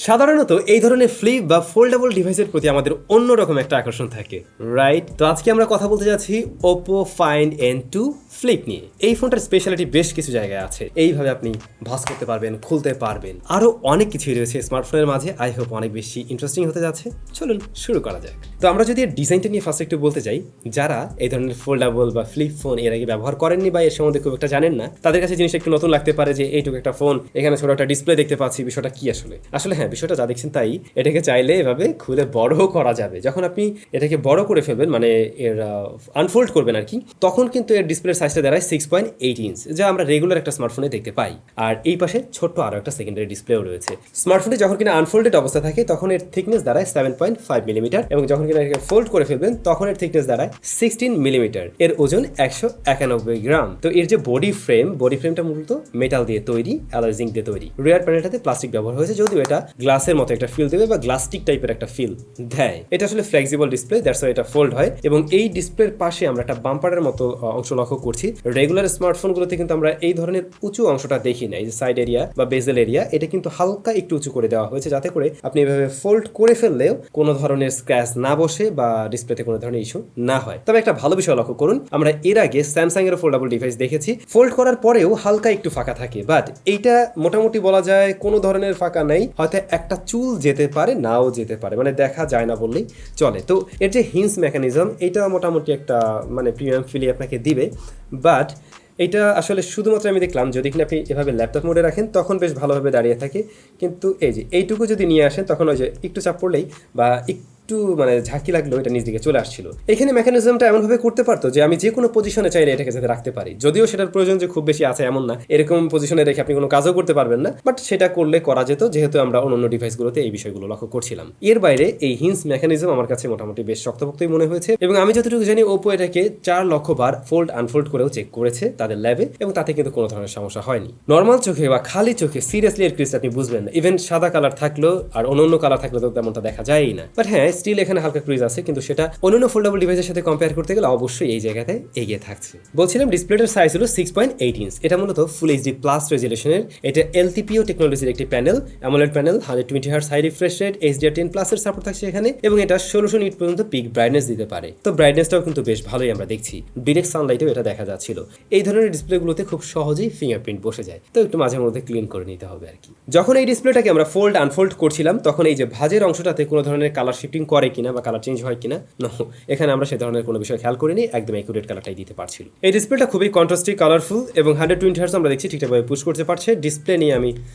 সাধারণত এই ধরনের ফ্লিপ বা ফোল্ডেবল ডিভাইসের প্রতি আমাদের অন্যরকম একটা আকর্ষণ থাকে, রাইট? তো আজকে আমরা কথা বলতে যাচ্ছি Oppo Find N2 ফ্লিপ নিয়ে। এই ফোনটার স্পেশালিটি বেশ কিছু জায়গায় আছে। এইভাবে আপনি ভাঁজ করতে পারবেন, খুলতে পারবেন, আরও অনেক কিছুই রয়েছে স্মার্টফোনের মাঝে। আই হোপ অনেক বেশি ইন্টারেস্টিং হতে যাচ্ছে। চলুন শুরু করা যাক। তো আমরা যদি এর ডিজাইনটা নিয়ে ফার্স্ট একটু বলতে চাই, যারা এই ধরনের ফোল্ডেবল বা ফ্লিপ ফোন এর আগে ব্যবহার করেননি বা এর সম্বন্ধে খুব একটা জানেন না, তাদের কাছে জিনিসটা একটু নতুন লাগতে পারে যে এইটুকু একটা ফোন, এখানে ছোট একটা ডিসপ্লে দেখতে পাচ্ছি, বিষয়টা কি আসলে হ্যাঁ, বিষয়টা যা দেখছেন তাই। এটাকে চাইলে এভাবে খুলে বড় করা যাবে। যখন আপনি এটাকে বড় করে ফেলবেন, মানে এর আনফোল্ড করবেন আর কি, তখন কিন্তু এর ডিসপ্লের সাইজটা দাঁড়ায় 6.8 ইঞ্চ, যা আমরা রেগুলার একটা স্মার্টফোনে দেখতে পাই। আর এই পাশে ছোট্ট আরও একটা সেকেন্ডারি ডিসপ্লেও রয়েছে। স্মার্টফোনটি যখন কিনা আনফোল্ডেড অবস্থা থাকে তখন এর থিকনেস দাঁড়ায় 7.5 মিলিমিটার, এবং যখন কিনা এটাকে ফোল্ড করে ফেলবেন তখন এর থিকনেস দাঁড়ায় 16 মিলিমিটার। এর ওজন 191 গ্রাম। তো এর যে বডি ফ্রেমটা মূলত মেটাল দিয়ে তৈরি, অ্যালয় জিঙ্ক দিয়ে তৈরি। রিয়ার প্যানেলটাতে প্লাস্টিক ব্যবহার হয়েছে, যদিও এটা গ্লাসের মতো একটা ফিল দেবে বা গ্লাস্টিক টাইপের একটা ফিল দেয়। এটা আসলে ফ্লেক্সিবল ডিসপ্লে, দ্যাটস ওয়াই এটা ফোল্ড হয়। এবং এই ডিসপ্লের পাশে আমরা একটা বাম্পারের মতো অংশ লক্ষ্য করছি। রেগুলার স্মার্টফোনগুলোতে কিন্তু আমরা এই ধরনের উঁচু অংশটা দেখি না, এই যে সাইড এরিয়া বা বেজেল এরিয়া, এটা কিন্তু হালকা একটু উঁচু করে দেওয়া হয়েছে, যাতে করে আপনি এভাবে ফোল্ড করে ফেললেও কোনো ধরনের স্ক্র্যাচ না বসে বা ডিসপ্লেতে কোনো ধরনের ইস্যু না হয়। তবে একটা ভালো বিষয় লক্ষ্য করুন, আমরা এর আগে স্যামসাং এর ফোল্ডেবল ডিভাইস দেখেছি, ফোল্ড করার পরেও হালকা একটু ফাঁকা থাকে, বাট এইটা মোটামুটি বলা যায় কোনো ধরনের ফাঁকা নেই। হয়তো একটা চুল যেতে পারে, নাও যেতে পারে, মানে দেখা যায় না বললেই চলে। তো এর যে হিন্স মেকানিজম, এটা মোটামুটি একটা মানে প্রিমিয়াম ফিলি আপনাকে দিবে। বাট এটা আসলে শুধুমাত্র আমি দেখলাম যদি কিনা আপনি এভাবে ল্যাপটপ মোডে রাখেন তখন বেশ ভালোভাবে দাঁড়িয়ে থাকে, কিন্তু এই যে এইটুকু যদি নিয়ে আসেন তখন ওই যে একটু চাপ পড়লেই বা একটু মানে ঝাঁকি লাগলো এটা নিচ দিকে চলে আসছিল। এখানে মেকানিজমটা এমনভাবে করতে পারতো যে আমি যে কোনো পজিশনে চাইলে এটাকে যাতে রাখতে পারি, যদিও সেটার প্রয়োজন যে খুব বেশি আছে এমন না, এরকম পজিশনে রেখে আপনি কোনো কাজও করতে পারবেন না, বাট সেটা করলে করা যেত, যেহেতু আমরা অন্যান্য ডিভাইসগুলোতে এই বিষয়গুলো লক্ষ্য করছিলাম। এর বাইরে এই হিন্স মেকানিজম আমার কাছে মোটামুটি বেশ শক্তপোক্তই মনে হয়েছে, এবং আমি যতটুকু জানি ওপো এটাকে 4 লক্ষ বার ফোল্ড আনফোল্ড করেও চেক করেছে তাদের ল্যাবে, এবং তাতে কিন্তু কোনো ধরনের সমস্যা হয়নি। নর্মাল চোখে বা খালি চোখে সিরিয়াসলি এর ক্রিজ আপনি বুঝবেন না, ইভেন সাদা কালার থাকলেও আর অন্য কালার থাকলে তো তেমনটা দেখা যায়ই না। বাট হ্যাঁ, স্টিল এখানে হালকা ক্রিজ আছে, কিন্তু সেটা অন্যান্য ফোল্ডেবল ডিভাইসের সাথে কম্পেয়ার করতে গেলে অবশ্যই এই জায়গাতে এগিয়ে থাকছে। বলছিলাম ডিসপ্লেটার সাইজ হলো 6.8 ইঞ্চ। এটা মূলত ফুল এইচডি প্লাস রেজুলেশনের। এটা এলটিপিও টেকনোলজির একটি panel, AMOLED panel, 120 hertz high refresh rate, HDR10 প্লাসের সাপোর্ট থাকছে এখানে, এবং এটা 1600 নিট পর্যন্ত পিক ব্রাইটনেস দিতে পারে। তো ব্রাইটনেসটাও কিন্তু বেশ ভালোই আমরা দেখছি, ডিরেক্ট সানলাইটেও এটা দেখা যাচ্ছিল। এই ধরনের ডিসপ্লেগুলোতে খুব সহজেই ফিঙ্গারপ্রিন্ট বসে যায়, তো একটু মাঝে মধ্যে ক্লিন করে নিতে হবে আর কি। যখন এই ডিসপ্লেটাকে আমরা ফোল্ড আনফোল্ড করছিলাম তখন এই যে ভাঁজের অংশটাতে কোনো ধরনের কালার শিফটিং করে কিনা বা কালার চেঞ্জ হয় কিনা, এখানে আমরা সে ধরনের কোনো বিষয় খেয়াল করিনি, একদম অ্যাকুরেট কালারটাই দিতে পারছিল। এই ডিসপ্লেটা খুবই কন্ট্রাস্টি, কালারফুল, এবং 120 হার্টজ আমরা দেখছি ঠিকঠাকভাবে পুশ করতে পারছে। ডিসপ্লে নিয়ে আমি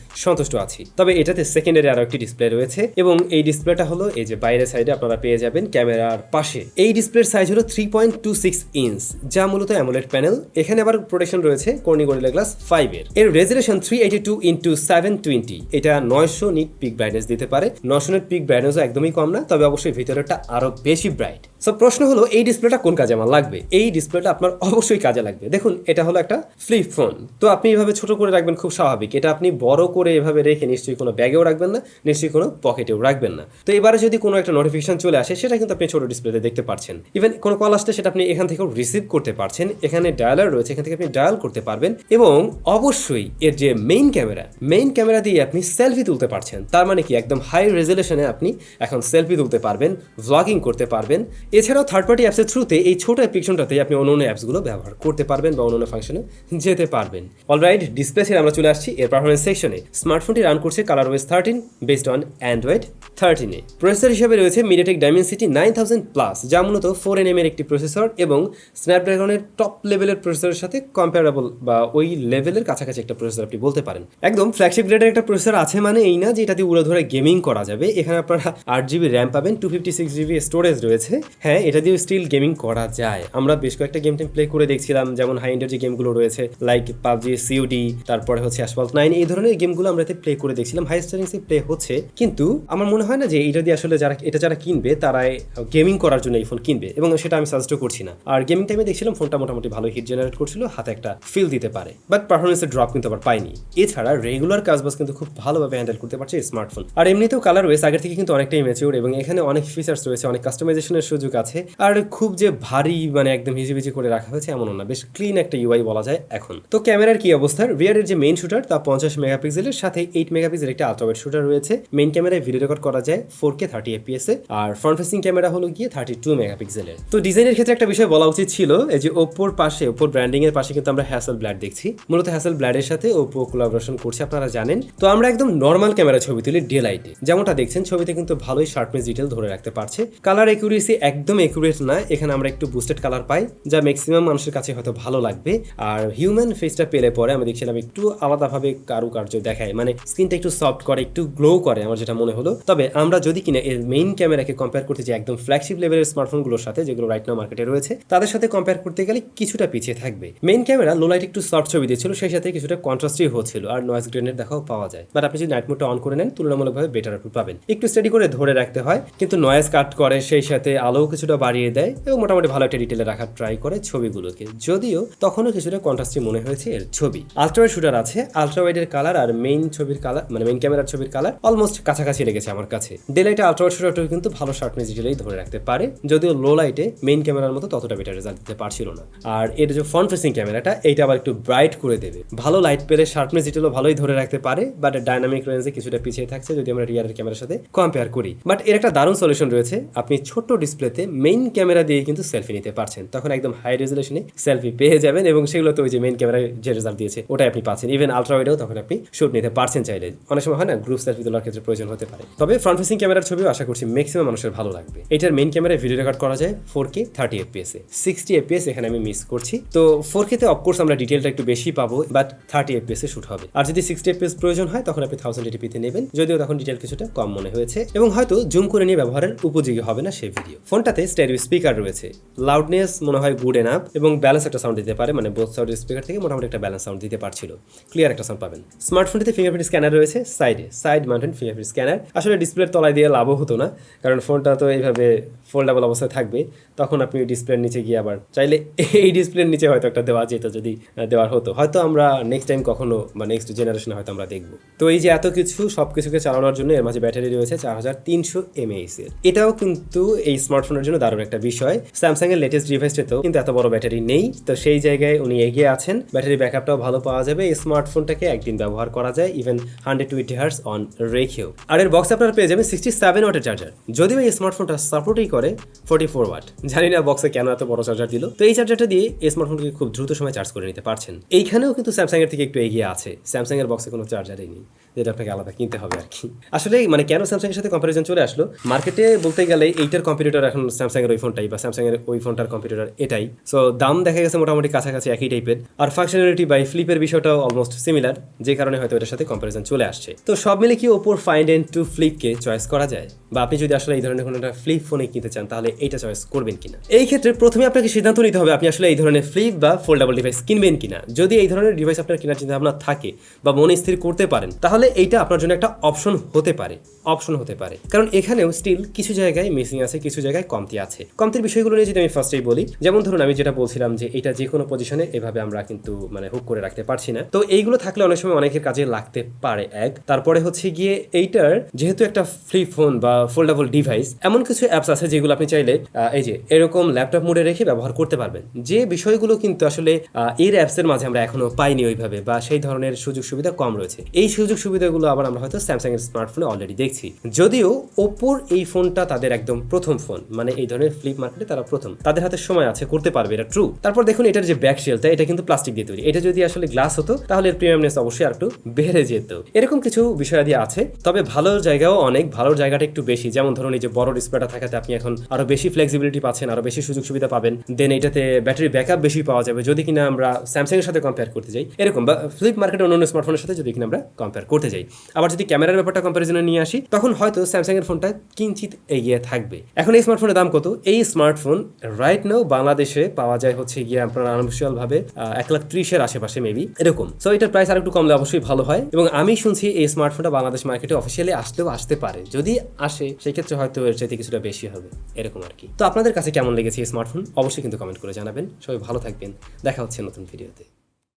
সন্তুষ্ট আছি। তবে এটাতে সেকেন্ডারি আরও একটি ডিসপ্লে রয়েছে, এবং এই ডিসপ্লেটা হলো এই যে বাইরের সাইডে আপনারা পেয়ে যাবেন ক্যামেরার পাশে। এই ডিসপ্লের সাইজ হলো 3.26 ইঞ্চ, যা মূলত অ্যামোলেড প্যানেল। এখানে আবার প্রোটেকশন রয়েছে কর্নিং গরিলা গ্লাস 5 এর। এর রেজুলেশন 382x720। এটা 900 নিট পিক ব্রাইটনেস দিতে পারে। 900 নিট পিক ব্রাইটনেসও একদমই কম না, তবে অবশ্যই ভিতরেরটা আরো বেশি ব্রাইট। সো প্রশ্ন হলো এই ডিসপ্লেটা কোন কাজে আমার লাগবে? এই ডিসপ্লেটা আপনার অবশ্যই কাজে লাগবে। দেখুন, এটা হলো একটা ফ্লিপ ফোন, তো আপনি এভাবে ছোট করে রাখবেন, খুব স্বাভাবিক। এটা আপনি বড় করে এভাবে রেখে নিশ্চয়ই কোনো ব্যাগেও রাখবেন না, নিশ্চয়ই কোনো পকেটেও রাখবেন না। তো এবারে যদি কোনো একটা নোটিফিকেশন চলে আসে সেটা কিন্তু আপনি ছোট ডিসপ্লেতে দেখতে পাচ্ছেন। ইভেন কোনো কল আসলে সেটা আপনি এখান থেকেও রিসিভ করতে পারছেন। এখানে ডায়ালার রয়েছে, এখান থেকে আপনি ডায়াল করতে পারবেন, এবং অবশ্যই এর যে মেইন ক্যামেরা দিয়ে আপনি সেলফি তুলতে পারছেন। তার মানে কি, একদম হাই রেজুলেশনে আপনি এখন সেলফি তুলতে পারবেন, ভ্লগিং করতে পারবেন। এছাড়াও থার্ড পার্টি অ্যাপসের থ্রুতে এই ছোট অ্যাপ্লিকেশনটাতে আপনি অন্য অ্যাপসগুলো ব্যবহার করতে পারবেন বা অন্য ফাংশনে যেতে পারবেন। অলরাইট, ডিসপ্লে ছেড়ে আমরা চলে আসছি এর পারফরমেন্স সেকশনে। স্মার্টফোনটি রান করছে ColorOS 13 বেসড অন অ্যান্ড্রয়েড 13-এ। প্রসেসর হিসেবে রয়েছে MediaTek Dimensity 9000 প্লাস, যা মূলত 4nm এর একটি প্রসেসর, এবং স্ন্যাপড্রাগনের টপ লেভেলের প্রসেসরের সাথে কম্পারেবল বা ওই লেভেলের কাছাকাছি একটা প্রসেসর আপনি বলতে পারেন। একদম ফ্ল্যাগশিপ গ্রেডের একটা প্রসেসর আছে মানে এই না যে এটা দিয়ে উড়ে ধরে গেমিং করা যাবে। এখানে আপনারা 8GB র্যাম পাবেন, 256GB স্টোরেজ রয়েছে। হ্যাঁ, এটা দিয়ে স্টিল গেমিং করা যায়। আমরা বেশ কয়েকটা গেম প্লে করে দেখছিলাম, যেমন হাই এন্ডের যে গেমগুলো রয়েছে লাইক PUBG, COD, তারপরে হচ্ছে Asphalt 9, এই ধরনের গেমগুলো আমরা এতে প্লে করে দেখছিলাম। হাই স্টারিংসে প্লে হচ্ছে, কিন্তু আমার মনে হয় না যে এটা দিয়ে আসলে যারা কিনবে তারাই গেমিং করার জন্য এই ফোন কিনবে, এবং সেটা আমি সাজেস্ট করছি না। আর গেমিং টাইমে দেখছিলাম ফোনটা মোটামুটি ভালো হিট জেনারেট করছিল, হাতে একটা ফিল দিতে পারে, বাট পারফরমেন্সের ড্রপ কিন্তু আবার পাইনি। এছাড়া রেগুলার কাজবাজ কিন্তু খুব ভালোভাবে হ্যান্ডেল করতে পারছে স্মার্টফোন। আর এমনিতেও ColorOS আগের থেকে কিন্তু অনেকটাই ম্যাচিউর, এবং এখানে অনেক ফিচার্স রয়েছে, অনেক কাস্টমাইজেশনের সুযোগ আছে, আর খুব যে ভারী মানে একদম হিজিবিজি করে রাখা হয়েছে এমনও না, বেশ ক্লিন একটা ইউআই বলা যায় এখন। তো ক্যামেরার কি অবস্থা? রিয়ারের যে মেইন শুটার তা 50 মেগাপিক্সেলের সাথে 8 মেগাপিক্সেল একটা আলট্রাওয়াইড শুটার রয়েছে। মেইন ক্যামেরায় ভিডিও রেকর্ড করা যায় 4K 30 fps এ, আর ফ্রন্ট ফেসিং ক্যামেরা হলো গিয়ে 32 মেগাপিক্সেলের। তো ডিজাইনের ক্ষেত্রে একটা বিষয় বলা উচিত ছিল, এই যে ওপ্পোর পাশে, ওপ্পোর ব্র্যান্ডিং এর পাশে কিন্তু আমরা হ্যাসেলব্লাড দেখছি, মূলত হ্যাসেলব্লাডের সাথে ওপ্পো কোলাবোরেশন করছে, আপনারা জানেন। তো আমরা একদম নর্মাল ক্যামেরা ছবি তুলি ডে লাইটে, যেমনটা দেখছেন ছবিতে কিন্তু ভালোই শার্পনেস ডিটেল ধরে রাখতে পারছে। কালার একুরেসি একদম একুরেট না, এখানে আমরা একটু বুস্টেড কালার পাই, যা ম্যাক্সিমাম মানুষের কাছে হয়তো ভালো লাগবে। আর হিউম্যান ফেসটা পেলে পরে আমি দেখছিলাম একটু আলাদাভাবে কারুকার্য দেখায়, মানে স্কিনটা একটু সফট করে, একটু গ্লো করে, আমার যেটা মনে হলো। তবে আমরা যদি কিনা এর মেইন ক্যামেরাকে কম্পেয়ার করতে যাই একদম ফ্ল্যাগশিপ লেভেলের স্মার্টফোনগুলোর সাথে, যেগুলো রাইট নাও মার্কেটে রয়েছে, তাদের সাথে কম্পেয়ার করতে গেলে কিছুটা পিছিয়ে থাকবে। মেইন ক্যামেরা লো লাইট একটু সফট ছবি দিচ্ছিল, সেই সাথে কিছুটা কন্ট্রাস্টই হচ্ছিল, আর নয়েজ গ্রেনেড দেখাও পাওয়া যায়। বাট আপনি যদি নাইট মোডটা অন করে নেন তুলনামূলকভাবে বেটার আউটপুট পাবেন। একটু স্টাডি করে ধরে রাখতে হয়, কিন্তু নয়েজ কাট করে, সেই সাথে আলো কিছুটা বাড়িয়ে দেয় এবং মোটামুটি ভালো একটা ডিটেলে রাখার ট্রাই করে ছবিগুলোকে, যদিও তখনও কিছুটা কন্ট্রাস্টই মনে হয়েছে এর ছবি। আলট্রাওয়াইড শুটার আছে, আলট্রাওয়াইডের কালার আর মেইন ছবির কালার, মানে মেইন ক্যামেরার ছবির কালার অলমোস্ট কাছাকাছি লেগেছে আমার কাছে। ডে লাইটে আলট্রাওয়াইড শুটারটাও কিন্তু ভালো শার্পনেস ডিটেলেই ধরে রাখতে পারে, যদিও লো লাইটে মেইন ক্যামেরার মতো ততটা বেটার রেজাল্ট দিতে পারছিল না। আর এর যে ফ্রন্ট ফেসিং ক্যামেরাটা, এইটা আবার একটু ব্রাইট করে দেবে, ভালো লাইট পেলে শার্পনেস ডিটেলও ভালোই ধরে রাখতে পারে, বাট ডাইনামিক রেঞ্জে কিছুটা পিছিয়ে থাকছে যদি আমরা রিয়ারের ক্যামেরার সাথে কম্পেয়ার করি। বাট এর একটা দারুণ সলিউশন রয়েছে, আপনি ছোট্ট ডিসপ্লেতে মেইন ক্যামেরা দিয়ে কিন্তু সেলফি নিতে পারছেন, তখন একদম হাই রেজুলেশনে সেলফি পেয়ে যাবেন এবং সেগুলো তো ওই যে মেইন ক্যামেরায় যে রেজাল্ট দিয়েছে ওটাই আপনি পাচ্ছেন। ইভেন আলট্রাওয়াইডেও তখন আপনি শুট নিতে পারছেন চাইলে, অনেক সময় হয় না গ্রুপ সেলফি তোলার ক্ষেত্রে প্রয়োজন হতে পারে। তবে ফ্রন্ট ফেসিং ক্যামেরার ছবিও আশা করছি ম্যাক্সিমাম মানুষের ভালো লাগবে। এটার মেইন ক্যামেরায় ভিডিও রেকর্ড করা যায় 4K 30 fps এ, 60 fps এখানে আমি মিস করছি। তো 4K তে অফকোর্স আমরা ডিটেলটা একটু বেশি পাবো, বাট 30 fps এ শুট হবে। আর যদি 60 fps প্রয়োজন হয় তখন আপনি 1080p তে নেবেন, যদিও তখন ডিটেল কিছুটা কম মনে হয়েছে এবং হয়তো জুম করে নিয়ে ব্যবহারের উপযোগী হবে না সেই ভিডিও। ফোনটাতে স্টেরিও স্পিকার রয়েছে, লাউডনেস মনে হয় গুড এনাফ এবং ব্যালেন্স একটা সাউন্ড দিতে পারে, মানে বোথ সাইডের স্পিকার থেকে মোটামুটি একটা ব্যালেন্স সাউন্ড দিতে পারছিল, ক্লিয়ার একটা সাউন্ড পাবেন। স্মার্টফোনটিতে ফিঙ্গারপ্রিন্ট স্ক্যানার রয়েছে সাইড মাউন্টেড ফিঙ্গারপ্রিন্ট স্ক্যানার। আসলে ডিসপ্লের তলায় দিয়ে লাভও হতো না, কারণ ফোনটা তো এইভাবে ফোল্ডেবল অবস্থায় থাকবে, তখন আপনি ডিসপ্লের নিচে গিয়ে আবার চাইলে এই ডিসপ্লের নিচে হয়তো একটা দেওয়া যেত, যদি দেওয়ার হতো, হয়তো আমরা নেক্সট টাইম কখনো বা নেক্সট জেনারেশনে হয়তো আমরা দেখবো। তো এই যে এত কিছু সব কিছুকে চালানোর জন্য এর মাঝে ব্যাটারি রয়েছে 4300 mAh এর, এটাও কিন্তু এই স্মার্টফোনের জন্য দারুণ একটা বিষয়। স্যামসাং এর লেটেস্ট ডিভাইসটাতেও কিন্তু এত বড় ব্যাটারি নেই, তো সেই জায়গায় উনি এগিয়ে আছেন, ব্যাটারি ব্যাকআপটাও ভালো পাওয়া যাবে। এই স্মার্টফোনটাকে একদিন ব্যবহার করা যায়, ইভেন 120 Hz অন রেখেও। আর এর বক্স আপনারা পেয়ে যাবেন 67 ওয়াটের চার্জার, যদিও এই স্মার্টফোনটা সাপোর্টই করে 44 ওয়াট। জানি না বক্সে কেন এত বড় চার্জার দিল। তো এই চার্জারটা দিয়ে এই স্মার্টফোনকে খুব দ্রুত সময় চার্জ করে নিতে পারছেন। এইখানেও কিন্তু স্যামসাং এর থেকে একটু এগিয়ে আছে, স্যামসাং এর বক্সে কোনো চার্জারই নেই, যেটা আপনাকে আলাদা কিনতে হবে আর কি। আসলে মানে কেন স্যামসাং এর সাথে কম্পারিজন চলে আসলো মার্কেটে বলতে গেলে, এইটার কম্পিটিটর এখন স্যামসাং এর ওই ফোনটাই, বা স্যামসাং এর ওই ফোনটার কম্পিটিটর এটাই। সো দাম দেখা গেছে মোটামুটি কাছাকাছি একই টাইপের, আর ফাংশনালিটি বাই ফ্লিপের বিষয়টাও অলমোস্ট সিমিলার, যে কারণে হয়তো এটার সাথে কম্পারিজন চলে আসছে। তো সব মিলে কি ওপোর ফাইন্ড N2 ফ্লিপকে চয়েস করা যায়, বা আপনি যদি আসলে এই ধরনের কোনো একটা ফ্লিপ ফোনে কিনতে চান তাহলে এইটা চয়েস করবেন কিনা? এই ক্ষেত্রে প্রথমে আপনাকে সিদ্ধান্ত নিতে হবে আপনি আসলে এই ধরনের ফ্লিপ বা ফোল্ডেবল ডিভাইস কিনবেন কিনা। যদি এই ধরনের ডিভাইস আপনার কেনার চিন্তা ভাবনা থাকে বা মনে স্থির করতে পারেন, তাহলে এইটা আপনার জন্য একটা অপশন হতে পারে, কারণ এখানেও স্টিল কিছু জায়গায় মিসিং আছে, কিছু জায়গায় কমতি আছে। কমতির বিষয়গুলো নিয়ে যদি আমি ফার্স্টেই বলি, যেমন ধরুন আমি যেটা বলছিলাম যে এটা যে কোনো পজিশনে এভাবে আমরা কিন্তু মানে হুক করে রাখতে পারছি না, তো এইগুলো থাকলে অনেক সময় অনেকের কাজে লাগতে পারে। তারপরে হচ্ছে গিয়ে এইটার যেহেতু একটা ফ্লিপ ফোন বা ফোল্ডেবল ডিভাইস, এমন কিছু অ্যাপস আছে যেগুলো আপনি চাইলে এই যে এরকম ল্যাপটপ মোডে রেখে ব্যবহার করতে পারবেন, যে বিষয়গুলো কিন্তু আসলে এর অ্যাপসের মাঝে আমরা এখনো পাইনি ওইভাবে, বা সেই ধরনের সুযোগ সুবিধা কম রয়েছে। এই সুযোগ সুবিধাগুলো আবার আমরা হয়তো স্যামসাং এর স্মার্টফোনে অলরেডি দেখছি, যদিও ওপোর এই ফোনটা তাদের একদম প্রথম ফোন, মানে এই ধরনের ফ্লিপ মার্কেটে তারা প্রথম, তাদের হাতে সময় আছে, করতে পারবে, এটা ট্রু। তারপর দেখুন এটার যে ব্যাক শেলটা, এটা কিন্তু প্লাস্টিক দিয়ে তৈরি, এটা যদি আসলে গ্লাস হতো তাহলে এর প্রিমিয়ামনেস অবশ্যই আরেকটু বেড়ে যেত। এরকম কিছু বিষয়াদি আছে, তবে ভালো জায়গাও অনেক, ভালো জায়গাটা একটু বেশি। যেমন ধরুন এই যে বড় ডিসপ্লেটা থাকাতে আপনি এখন আরো বেশি ফ্লেক্সিবিলিটি পাচ্ছেন, আরো বেশি সুযোগ সুবিধা পাবেন, দেন এটাতে ব্যাটারি ব্যাকআপ বেশি পাওয়া যাবে যদি কিনা আমরা স্যামসাং এর সাথে কম্পেয়ার করতে যাই, এরকম বা ফ্লিপ মার্কেটের অন্যান্য স্মার্টফোনের সাথে যদি কিনা আমরা কম্পেয়ার করতে যাই। আবার যদি ক্যামেরার ব্যাপারটা কম্পারিজনে নিয়ে আসি, তখন হয়তো স্যামসাং এর ফোনটা কিঞ্চিত এগিয়ে থাকবে। এখন এই স্মার্টফোনের দাম কত? এই স্মার্টফোন রাইট নাও বাংলাদেশে পাওয়া যায় হচ্ছে গিয়ে আপনার আনঅফিশিয়াল ভাবে 1,30,000 আশেপাশে মেবি এরকম। সো এটার প্রাইস আর একটু কমলে অবশ্যই ভালো হয়, এবং আমি শুনছি এই স্মার্টফোনটা বাংলাদেশ মার্কেটে অফিসিয়ালি আসলেও আসতে পারে, যদি আসে সেই ক্ষেত্রে হয়তো এর চাইতে কিছুটা বেশি হবে এরকম আর কি। তো আপনাদের কাছে কেমন লেগেছে এই স্মার্টফোন অবশ্যই কিন্তু কমেন্ট করে জানাবেন। সবাই ভালো থাকবেন, দেখা হচ্ছে নতুন ভিডিওতে।